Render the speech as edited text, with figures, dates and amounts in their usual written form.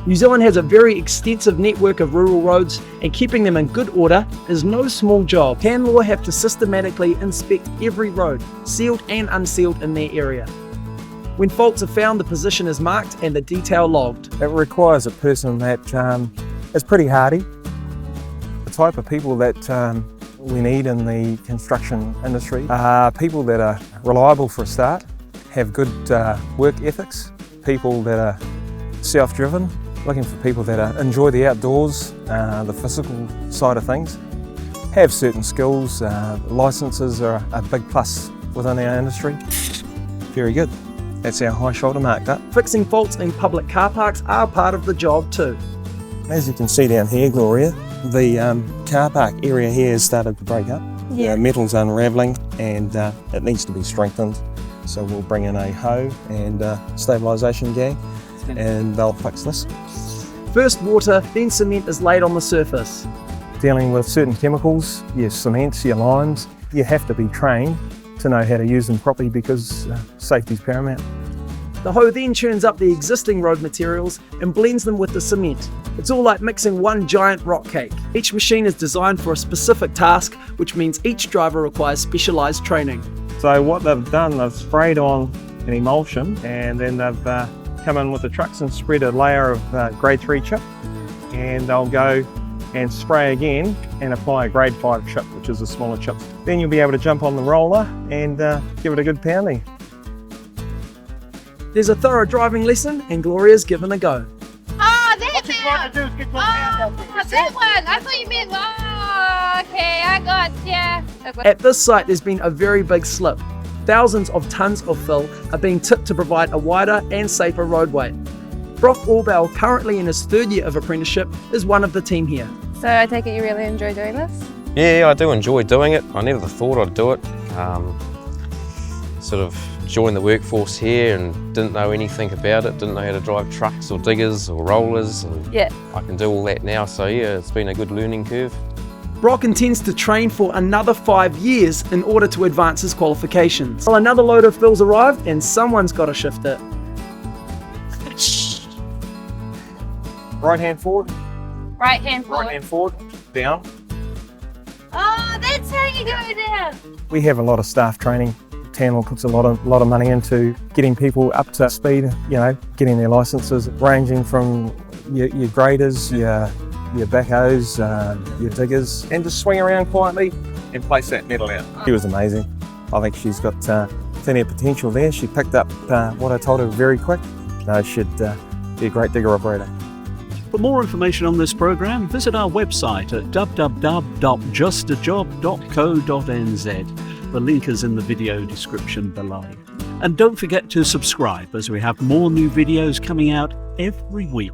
New Zealand has a very extensive network of rural roads, and keeping them in good order is no small job. TANLAW have to systematically inspect every road, sealed and unsealed in their area. When faults are found, the position is marked and the detail logged. It requires a person that is pretty hardy, the type of people that we need in the construction industry are people that are reliable for a start, have good work ethics, people that are self-driven, looking for people that enjoy the outdoors, the physical side of things, have certain skills. Licences are a big plus within our industry. Very good. That's our high shoulder marked up. Fixing faults in public car parks are part of the job too. As you can see down here, Gloria, the car park area here has started to break up. Yeah. The metal's unravelling and it needs to be strengthened. So we'll bring in a hoe and stabilisation gang and they'll fix this. First water, then cement is laid on the surface. Dealing with certain chemicals, your cements, your limes, you have to be trained to know how to use them properly because safety is paramount. The hoe then churns up the existing road materials and blends them with the cement. It's all like mixing one giant rock cake. Each machine is designed for a specific task, which means each driver requires specialised training. So what they've done, they've sprayed on an emulsion and then they've come in with the trucks and spread a layer of grade 3 chip, and they'll go and spray again and apply a grade 5 chip, which is a smaller chip. Then you'll be able to jump on the roller and give it a good pounding. There's a thorough driving lesson and Gloria's given a go. Oh, that one! That one! I thought you meant, okay, I got, yeah. At this site there's been a very big slip. Thousands of tonnes of fill are being tipped to provide a wider and safer roadway. Brock Orbell, currently in his third year of apprenticeship, is one of the team here. So I take it you really enjoy doing this? Yeah, I do enjoy doing it. I never thought I'd do it. Sort of joined the workforce here and didn't know anything about it, didn't know how to drive trucks or diggers or rollers. And Yeah. I can do all that now, so yeah, it's been a good learning curve. Brock intends to train for another 5 years in order to advance his qualifications. Well, another load of fills arrived and someone's got to shift it. Right hand forward, Right hand forward. right hand forward, down. Oh, that's how you go down. We have a lot of staff training. TANLAW puts a lot of money into getting people up to speed, you know, getting their licences, ranging from your graders, your backhoes, your diggers, and just swing around quietly and place that metal out. She was amazing. I think she's got plenty of potential there. She picked up what I told her very quick. No, she'd be a great digger operator. For more information on this program, visit our website at www.justajob.co.nz. The link is in the video description below. And don't forget to subscribe as we have more new videos coming out every week.